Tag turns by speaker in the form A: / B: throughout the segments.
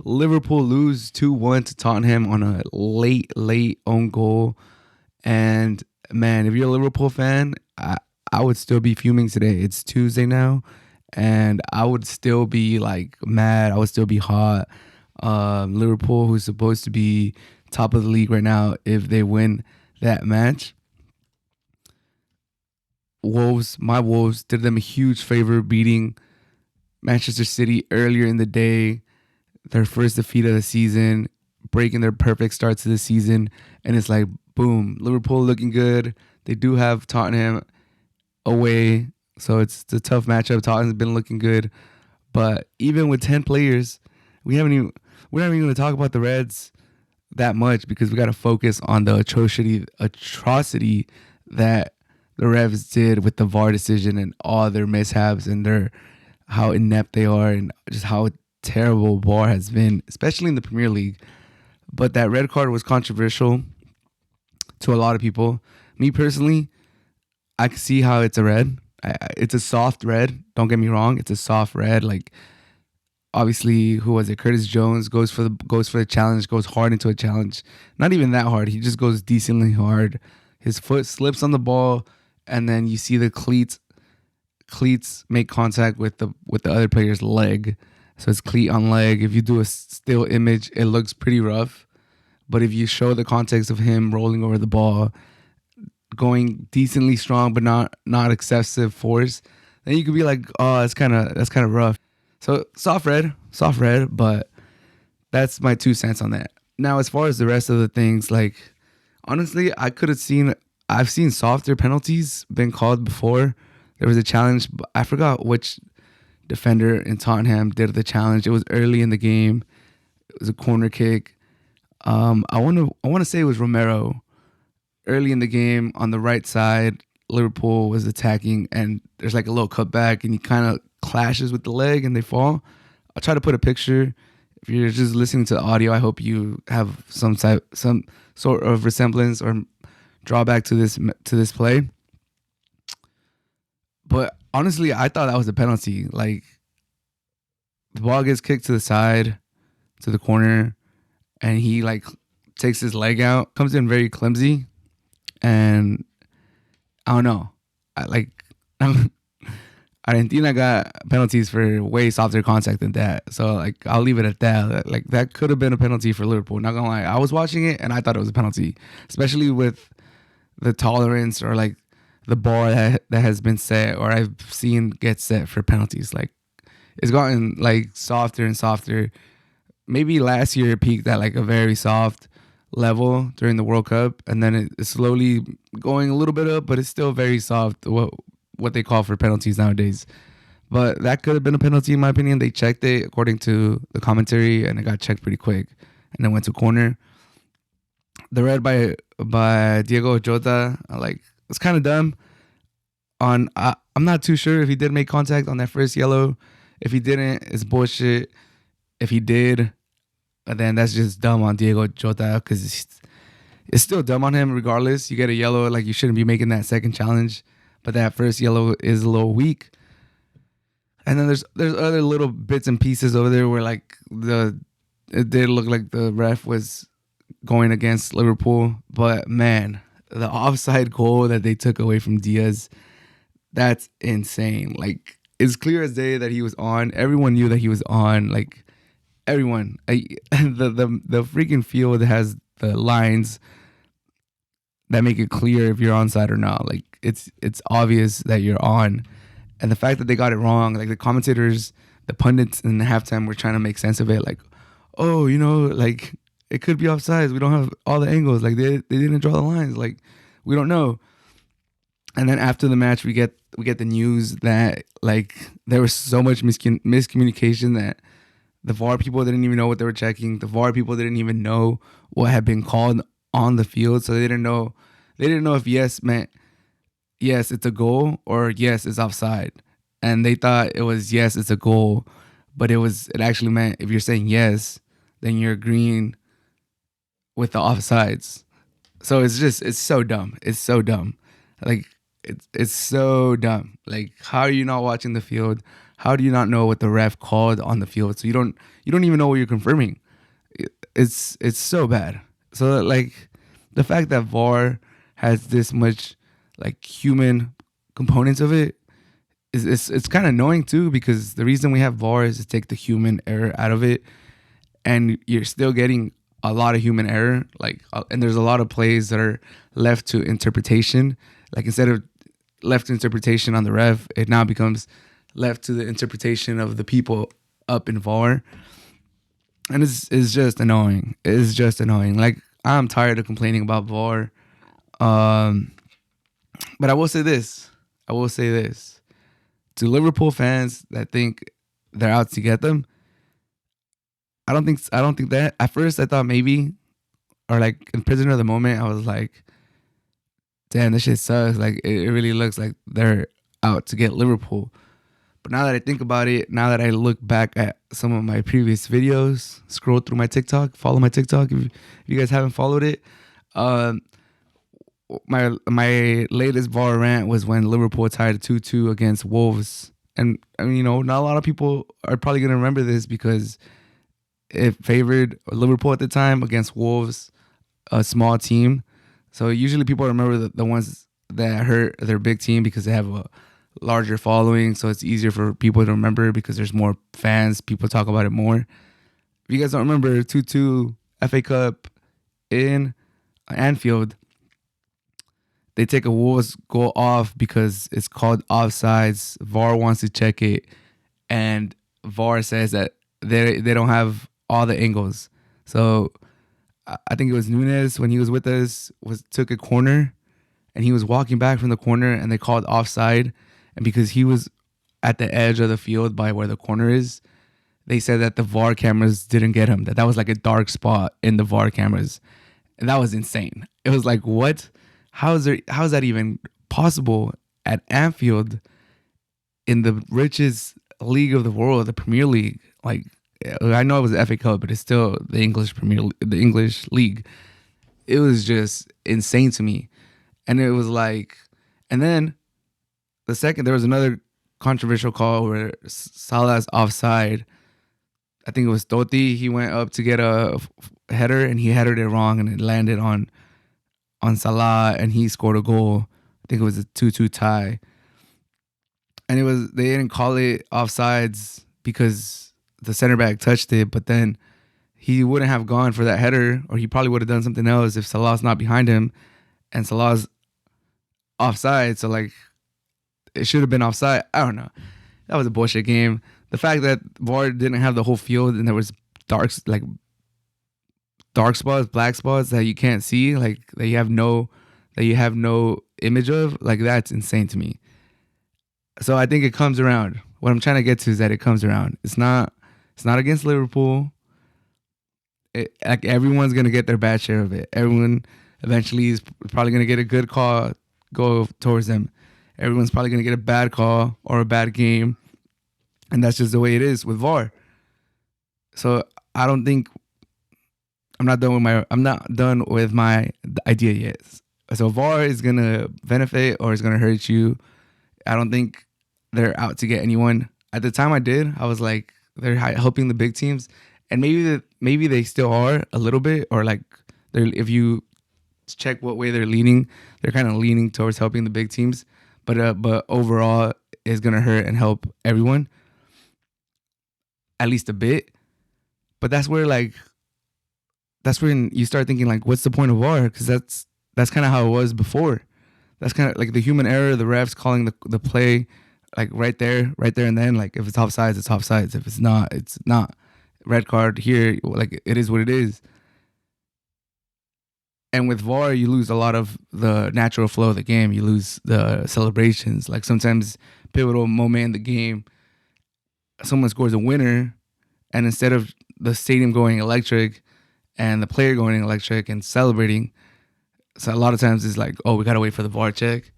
A: Liverpool lose 2-1 to Tottenham on a late own goal. And man, if you're a Liverpool fan, I would still be fuming today. It's Tuesday now, and I would still be like mad. I would still be hot. Liverpool, who's supposed to be top of the league right now, if they win that match, my Wolves did them a huge favor beating Manchester City earlier in the day, their first defeat of the season, breaking their perfect start to the season. And it's like, boom, Liverpool looking good. They do have Tottenham away, so it's a tough matchup. Tottenham's been looking good. But even with 10 players, we're not even going to talk about the Reds that much because we got to focus on the atrocity that the Revs did with the VAR decision and all their mishaps and how inept they are and just how terrible VAR has been, especially in the Premier League. But that red card was controversial to a lot of people. Me personally, I can see how it's a red. It's a soft red. Don't get me wrong. It's a soft red. Like, obviously, who was it? Curtis Jones goes for the challenge, goes hard into a challenge. Not even that hard. He just goes decently hard. His foot slips on the ball, and then you see the cleats make contact with the other player's leg. So it's cleat on leg. If you do a still image, it looks pretty rough. But if you show the context of him rolling over the ball, going decently strong but not excessive force, then you could be like, oh, that's kind of rough. So soft red, but that's my 2 cents on that. Now, as far as the rest of the things, like, honestly, I've seen softer penalties been called before. There was a challenge, I forgot which defender in Tottenham did the challenge. It was early in the game. It was a corner kick. I want to say it was Romero. Early in the game on the right side, Liverpool was attacking, and there's like a little cutback, and he kind of clashes with the leg, and they fall. I'll try to put a picture. If you're just listening to the audio, I hope you have some sort of resemblance or drawback to this play. But honestly, I thought that was a penalty. Like, the ball gets kicked to the side, to the corner, and he like takes his leg out, comes in very clumsy, and I don't know. Argentina got penalties for way softer contact than that. So, like, I'll leave it at that. Like, that could have been a penalty for Liverpool. Not gonna lie, I was watching it and I thought it was a penalty, especially with the tolerance or like the bar that has been set or I've seen get set for penalties. Like, it's gotten like softer and softer. Maybe last year it peaked at like a very soft level during the World Cup, and then it's slowly going a little bit up, but it's still very soft, what they call for penalties nowadays. But that could have been a penalty in my opinion. They checked it according to the commentary, and it got checked pretty quick, and then went to corner. The red by Diego Jota, like, it's kind of dumb. I'm not too sure if he did make contact on that first yellow. If he didn't, it's bullshit. If he did, then that's just dumb on Diego Jota, because it's still dumb on him regardless. You get a yellow, like, you shouldn't be making that second challenge, but that first yellow is a little weak. And then there's other little bits and pieces over there where, like, it did look like the ref was going against Liverpool, but man, the offside goal that they took away from Diaz, that's insane. Like, it's clear as day that he was on. Everyone knew that he was on. Like, everyone. The freaking field has the lines that make it clear if you're onside or not. Like, it's obvious that you're on. And the fact that they got it wrong, like, the commentators, the pundits in the halftime were trying to make sense of it. Like, oh, like, it could be offsides. We don't have all the angles. Like, they didn't draw the lines. Like, we don't know. And then after the match, we get the news that, like, there was so much miscommunication that the VAR people didn't even know what they were checking. The VAR people didn't even know what had been called on the field, so they didn't know if yes meant yes, it's a goal, or yes, it's offside. And they thought it was yes, it's a goal, but it actually meant if you're saying yes, then you're agreeing with the offsides. So it's so dumb. It's so dumb. Like, it's so dumb. Like, how are you not watching the field? how do you not know what the ref called on the field? So you don't even know what you're confirming. It's so bad. So like the fact that VAR has this much like human components of it is it's kind of annoying too, because the reason we have VAR is to take the human error out of it, and you're still getting a lot of human error. Like, and there's a lot of plays that are left to interpretation. Like instead of left to interpretation on the ref, it now becomes left to the interpretation of the people up in VAR, and it's just annoying. It's just annoying. Like I'm tired of complaining about VAR. Um, but I will say this. I will say this to Liverpool fans that think they're out to get them. I don't think that. At first, I thought maybe, or like in Prisoner of the Moment, I was like, damn, this shit sucks. Like it really looks like they're out to get Liverpool. But now that I think about it, now that I look back at some of my previous videos, scroll through my TikTok, follow my TikTok if you guys haven't followed it. Um, my latest VAR rant was when Liverpool tied 2-2 against Wolves. And I mean, not a lot of people are probably gonna remember this because it favored Liverpool at the time against Wolves, a small team. So usually people remember the ones that hurt their big team because they have a larger following. So it's easier for people to remember because there's more fans. People talk about it more. If you guys don't remember, 2-2 FA Cup in Anfield, they take a Wolves goal off because it's called offsides. VAR wants to check it, and VAR says that they don't have all the angles. So I think it was Nunes when he was with us took a corner, and he was walking back from the corner, and they called offside. And because he was at the edge of the field by where the corner is, they said that the VAR cameras didn't get him. That was like a dark spot in the VAR cameras, and that was insane. It was like, what? How is that even possible at Anfield in the richest league of the world, the Premier League? Like, I know it was the FA Cup, but it's still the the English league. It was just insane to me. And it was like, and then there was another controversial call where Salah's offside. I think it was Totti. He went up to get a header and he headed it wrong, and it landed on Salah, and he scored a goal. I think it was a 2-2 tie. And they didn't call it offsides because the center back touched it, but then he wouldn't have gone for that header, or he probably would have done something else if Salah's not behind him, and Salah's offside. So like, it should have been offside. I don't know. That was a bullshit game. The fact that VAR didn't have the whole field and there was dark spots, black spots that you can't see, like that you have no image of, like that's insane to me. So I think it comes around. What I'm trying to get to is that it comes around. It's not against Liverpool. Like everyone's gonna get their bad share of it. Everyone eventually is probably gonna get a good call go towards them. Everyone's probably gonna get a bad call or a bad game, and that's just the way it is with VAR. So I don't think I'm not done with my idea yet. So VAR is gonna benefit or is gonna hurt you. I don't think they're out to get anyone. At the time I did, I was like, they're helping the big teams, and maybe they still are a little bit, or like if you check what way they're leaning, they're kind of leaning towards helping the big teams. But overall, it's gonna hurt and help everyone, at least a bit. But that's where you start thinking like, what's the point of VAR? Because that's kind of how it was before. That's kind of like the human error, the refs calling the play, like right there and then. Like if it's offsides, it's offsides. If it's not, it's not. Red card here, like it is what it is. And with VAR, you lose a lot of the natural flow of the game. You lose the celebrations. Like sometimes pivotal moment in the game, someone scores a winner, and instead of the stadium going electric and the player going electric and celebrating, so a lot of times it's like, oh, we gotta wait for the VAR check,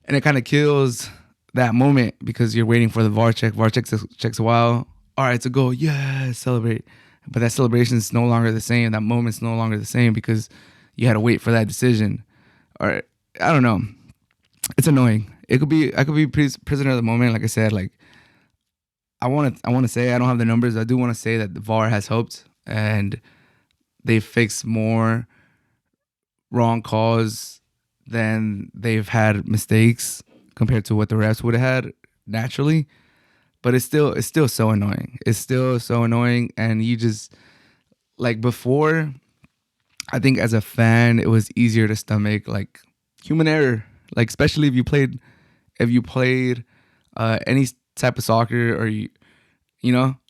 A: and it kind of kills that moment because you're waiting for the VAR check. VAR checks a while. All right, it's a goal. Yeah, celebrate. But that celebration is no longer the same. That moment's no longer the same because you had to wait for that decision. Or I don't know. It's annoying. I could be prisoner of the moment. Like I said, like I want to say, I don't have the numbers. I do want to say that the VAR has helped, and they fixed more wrong calls than they've had mistakes compared to what the refs would have had naturally. But it's still so annoying. It's still so annoying, and you just like before. I think as a fan, it was easier to stomach like human error, like especially if you played any type of soccer, or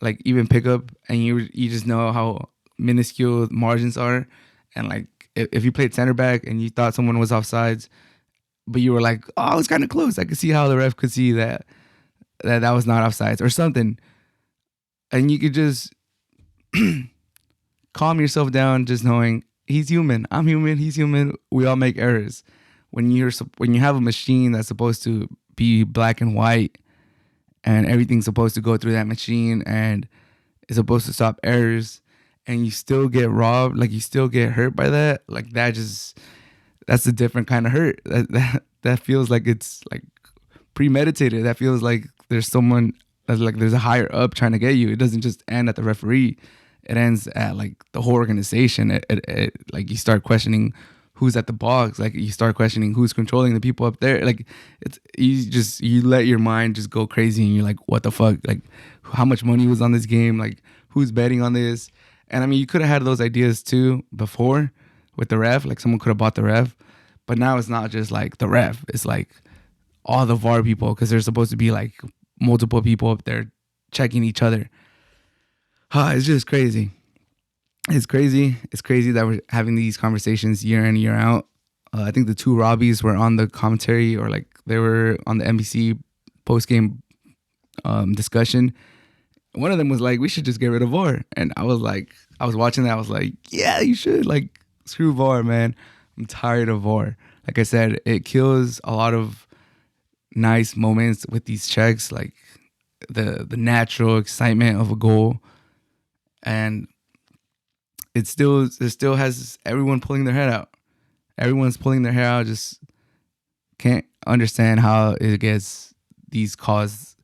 A: like even pickup, and you just know how minuscule margins are, and like if you played center back and you thought someone was offsides, but you were like, oh, it's kind of close. I could see how the ref could see that was not offsides or something, and you could just calm yourself down, just knowing he's human. I'm human. He's human. We all make errors. When you have a machine that's supposed to be black and white, and everything's supposed to go through that machine, and it's supposed to stop errors, and you still get robbed, like you still get hurt by that, like that's a different kind of hurt. That feels like it's like premeditated. That feels like there's someone that's like there's a higher up trying to get you. It doesn't just end at the referee. It ends at like the whole organization. Like you start questioning who's at the box. Like you start questioning who's controlling the people up there. Like you let your mind just go crazy, and you're like, what the fuck? Like how much money was on this game? Like who's betting on this? And I mean, you could have had those ideas too before with the ref. Like someone could have bought the ref, but now it's not just like the ref. It's like all the VAR people, because there's supposed to be like multiple people up there checking each other. It's just crazy. It's crazy. It's crazy that we're having these conversations year in, year out. I think the two Robbies were on the commentary, or like they were on the NBC post game discussion. One of them was like, "We should just get rid of VAR," and I was like, I was watching that. I was like, "Yeah, you should. Like, screw VAR, man. I'm tired of VAR." Like I said, it kills a lot of nice moments with these checks, like the natural excitement of a goal, and it still has everyone pulling their head out. Everyone's pulling their hair out. Just can't understand how it gets these calls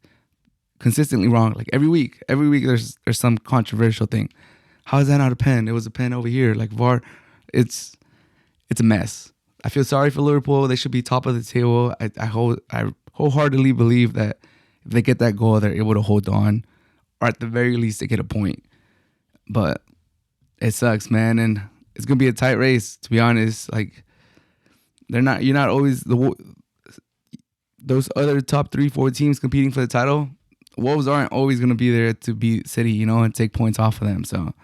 A: consistently wrong. Like every week there's some controversial thing. How is that not a pen? It was a pen over here. Like VAR, it's it's a mess. I feel sorry for Liverpool. They should be top of the table. I wholeheartedly believe that if they get that goal, they're able to hold on, or at the very least, they get a point. But it sucks, man, and it's gonna be a tight race. To be honest, like they're not. You're not always those other top three, four teams competing for the title. Wolves aren't always gonna be there to beat City, and take points off of them. So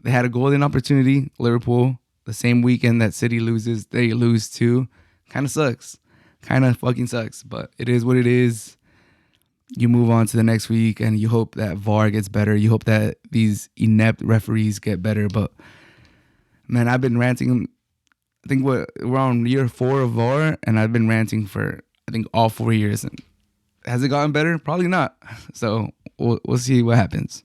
A: they had a golden opportunity. Liverpool, the same weekend that City loses, they lose too. Kind of sucks. Kind of fucking sucks. But it is what it is. You move on to the next week, and you hope that VAR gets better. You hope that these inept referees get better. But man, I've been ranting. I think we're on year 4 of VAR, and I've been ranting for I think all 4 years. And has it gotten better? Probably not. So we'll see what happens.